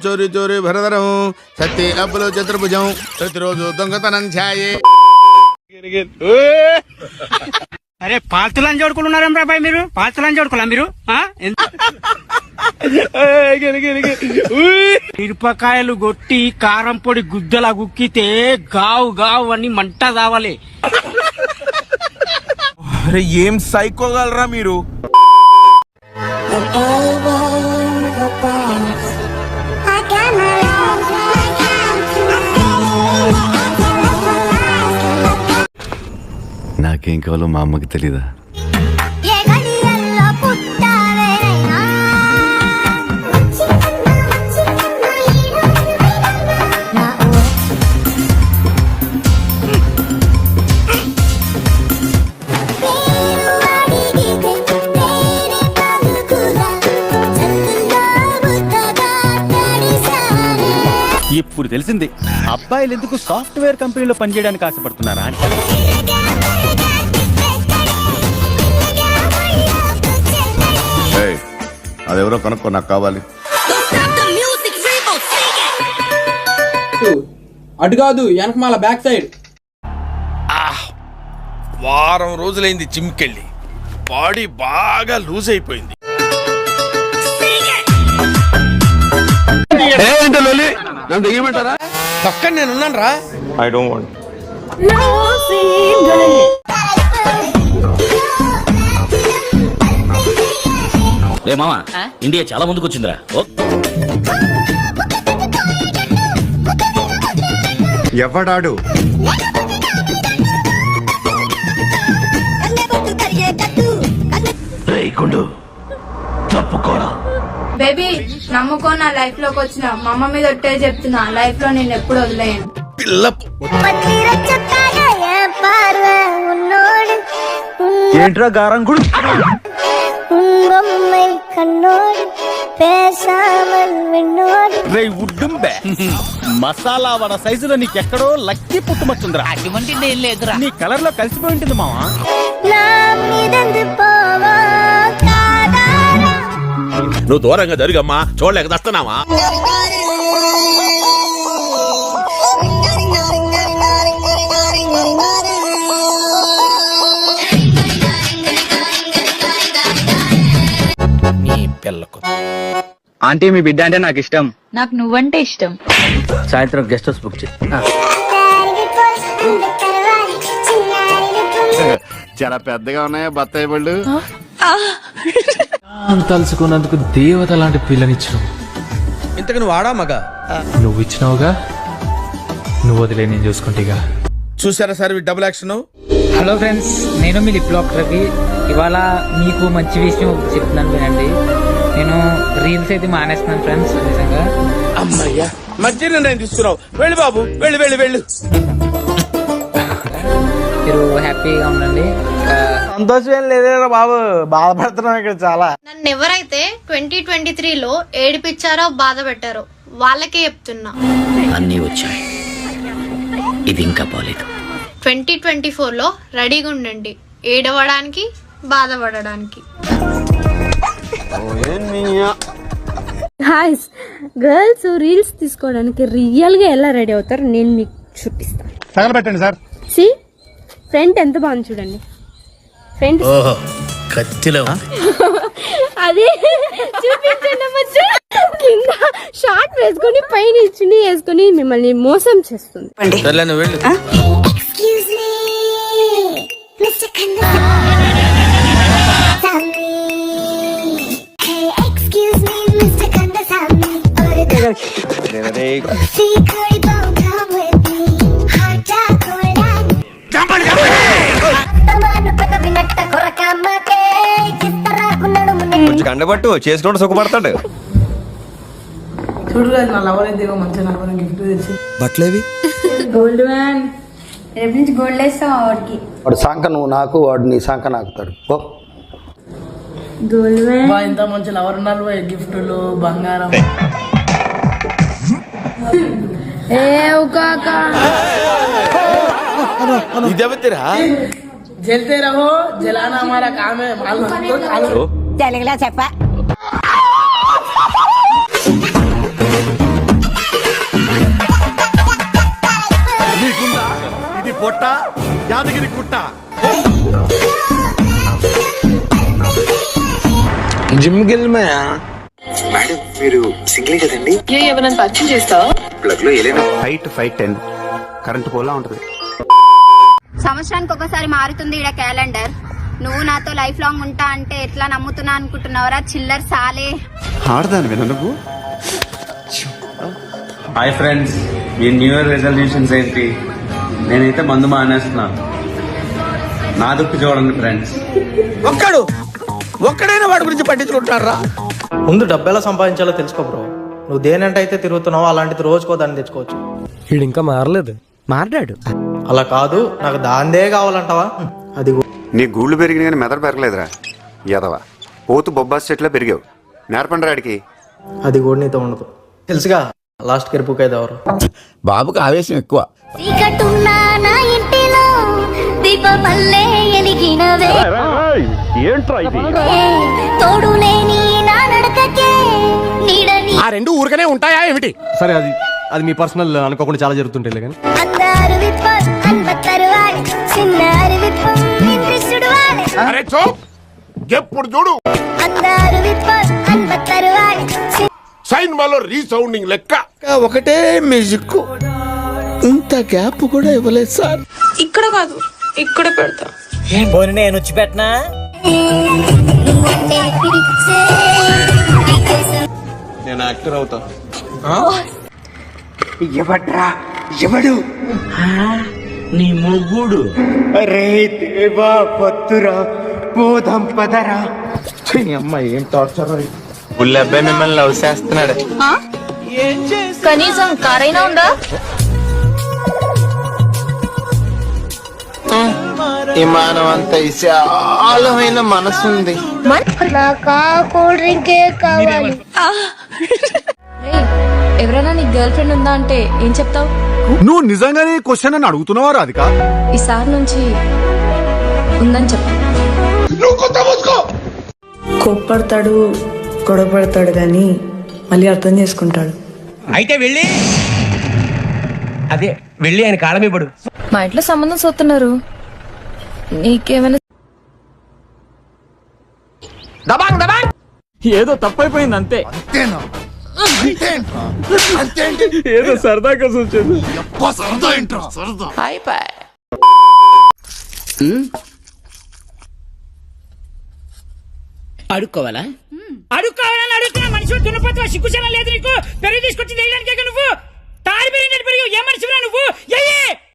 చోరీ చోరీ భరధరం సత్తి అప్పులు చతుర్భుజం ప్రతిరోజు దొంగతనం ఛాయే. అరే పాల్తులని జోడుకున్నారా బాబాయ్ మీరు? పాల్తులని జోడుకోలా మీరు? మిరపకాయలు కొట్టి కారం పొడి గుద్దలా గుక్కితే గావు గావు అని మంట కావాలి. అరే ఏం సైకోగలరా మీరు? నాకేం కావాలో మా అమ్మకి తెలీదా? ఇప్పుడు తెలిసింది అబ్బాయిలు ఎందుకు సాఫ్ట్వేర్ కంపెనీలో పనిచేయడానికి ఆశపడుతున్నారా అని. అదెవరో కనుక్కో, నాకు కావాలి. అటు కాదు, వెనకమాల బ్యాక్ సైడ్. వారం రోజులైంది జిమ్కెళ్ళి, బాడీ బాగా లూజ్ అయిపోయింది. పక్కన నేనున్నాను రా. I don't want. రే మామా, ఇండియా చాలా ముందుకు వచ్చిందిరా. ఎవడాడు? బేబీ నమ్ముకో, నా లైఫ్ లోకి వచ్చిన మా అమ్మ మీద ఒట్టే చెప్తున్నా, లైఫ్ లో నేను ఎప్పుడు వదిలేను. ఏంట్రా గారం గుడు? మసాలా వడ సైజులో నీకెక్కడో లక్కీ పుట్టుమచ్చుందిరా. నీ కలర్ లో కలిసిపోయి ఉంటుంది మావా. నువ్వు దూరంగా జరుగమ్మా, చూడలేక దస్తున్నావా? ఆంటీ మీ బిడ్డ అంటే నాకు ఇష్టం. నాకు నువ్వంటే ఇష్టం. సాయంత్రం గెస్ట్ హౌస్ బుక్ చేయి. చాలా పెద్దగా ఉన్నాయా బత్తాయి పళ్ళు? తలుచుకున్నందుకు దేవత లాంటి పిల్లనిచ్చావు. ఇంతకు నువ్వు ఆడా మగా? నువ్వు ఇచ్చినావుగా, నువ్వు వదిలే నేను చూసుకుంటేగా. చూసారా sir double action? Hello friends, నేను మీ లిప్ లాక్ రవి. ఇవాళ మీకు మంచి విషయం చెప్తున్నాను వినండి. నేను రీల్స్ అయితే మానేస్తున్నాను ఫ్రెండ్స్, నిజంగా. అమ్మయ్యా, మంచి నిర్ణయం తీసుకున్నావు. వెళ్ళు బాబు, వెళ్ళు వెళ్ళు వెళ్ళు. మీరు హ్యాపీగా ఉండండి. సంతోషం ఏం లేదేరా బాబు, బాధపడుతున్నాం ఇక్కడ చాలా. నన్ను ఎవరైతే 2023లో ఏడిపించారో బాధ పెట్టారో వాళ్ళకే చెప్తున్నా, అన్నీ వచ్చాయి, ఇది ఇంకా బాలేదు. 2024లో రెడీగా ఉండండి, ఏడవడానికి బాధపడడానికి. హాయ్ గర్ల్స్, రీల్స్ తీసుకోవడానికి రియల్ గా ఎలా రెడీ అవుతారు నేను మీకు చూపిస్తాను. తగలబెట్టండి సార్. సి ఫ్రంట్ ఎంత బాగుంది చూడండి. ఫ్రంట్ కత్తిలో అదే చూపించండి. కింద షార్ట్ వేసుకొని పైన చున్నీ వేసుకొని మిమ్మల్ని మోసం చేస్తుంది. కొంచెం కండబట్టు చేసుకుంటూ సుఖపడతాడు. చూడు నా లవర్ అయితే మంచిగా గిఫ్ట్ తెచ్చి. బట్టలేవి గోల్డ్ మ్యాన్, రేపు నుంచి గోల్డ్ వేస్తాం వాడికి. వాడు సాంక నువ్వు నాకు, వాడు నీ సాంక నాకుతాడు. గోల్డ్ మ్యాన్ ఇంత మంచి లవర్ ఉన్నారు, గిఫ్ట్లు బంగారం. ఇదేవతిరా? జల్తే రహో, జలానా హమారా కామ్ హై. తెలుగులో చెప్ప. పొట్ట యాదగిరి కుట్ట. జిమ్కి వెళ్ళినాయా? మేడం మీరు సింగిల్ కదండి? ఎవరైనా పరిచయం చేస్తావా? ప్లగ్ లో ఏదైనా 5 to 5 కరెంట్ పోలా ఉంటది. సంవత్సరానికి ఒకసారి మారుతుంది ఈడ క్యాలెండర్. నువ్వు నాతో లైఫ్ లాంగ్ ఉంటా అంటే ఎట్లా నమ్ముతున్నా అనుకుంటున్నావురా చిల్లర్ సాలే. ఆడదాని విన నువ్వు. హాయ్ ఫ్రెండ్స్, మీ న్యూ ఇయర్ రెజల్యూషన్స్ ఏంటి? నేనైతే మందు మానేస్తున్నాను. నా దుక్కు చూడండి ఫ్రెండ్స్. ఒక్కడైనా వాడి గురించి పట్టించుకుంటున్నారా? ముందు డబ్బు ఎలా సంపాదించాలో తెలుసుకో బ్రో. నువ్వు దేనంటే అయితే తిరుగుతున్నావో అలాంటిది రోజుకో దాన్ని తెచ్చుకోవచ్చు. వీడు ఇంకా మారలేదు. మాట్లాడు. అలా కాదు, నాకు దాందే కావాలంటావా? అది నీ గూళ్ళు పెరిగిన కానీ మెదడు పెరగలేదురా యాదవా. పోతు బొబ్బాస్ చెట్లా పెరిగావు. నేర్పండి రాడికి. అది కూడా నీతో ఉండదు. తెలుసుగా లాస్ట్ కెరుపుకైతే ఎవరు? బాబుకి ఆవేశం ఎక్కువ. ఆ రెండు ఊరికనే ఉంటాయా ఏమిటి? సరే, అది మీ పర్సనల్ అనుకోకుండా చాలా జరుగుతుంటాయి కానీ అరే చో ఎప్పుడు చూడు సైన్మాలో రీసౌండింగ్ లెక్క. ఒకటే మ్యూజిక్, ఇంత గ్యాప్ కూడా ఇవ్వలేదు సార్. ఇక్కడ కాదు, ఇక్కడ పెడతా. నేను వచ్చి పెట్టనా? నేను యాక్టర్ అవుతా. ఎవడు? నీ మొగ్గుడు. అరే దేవా పత్తురా పోదాం పదరా. అమ్మాయి ఏం టార్చర్. అబ్బాయి మిమ్మల్ని లవ్ చేస్తున్నాడు. కనీసం కారైనా ఉందా? విమానం అంత విశాలమైన మనసుంది. కూల్ డ్రింకే కావాలి. ఎవరైనా నీ గర్ల్ ఫ్రెండ్ ఉందా అంటే ఏం చెప్తావు? నువ్వు నిజంగానే క్వశ్చన్ అని అడుగుతున్నావా రాధిక? ఈసారి నుంచి ఉందని చెప్పు. కోప్పడతాడు, గొడవ పడతాడు కానీ మళ్ళీ అర్థం చేసుకుంటాడు. అయితే వెళ్ళి ఆయన కాళ్ళమీపడు. మా ఇంట్లో సంబంధం చూస్తున్నారు, నీకేమైనా? ఏదో తప్పైపోయింది అంతే. ఏదో సరదాగా వచ్చింది. అడుక్కోవాలని అడుగుతున్నా మనిషి దున్నపోతున్నా సిగ్గుచనం లేదు నీకు. పెరుగు తీసుకొచ్చి వేయడానికే నువ్వు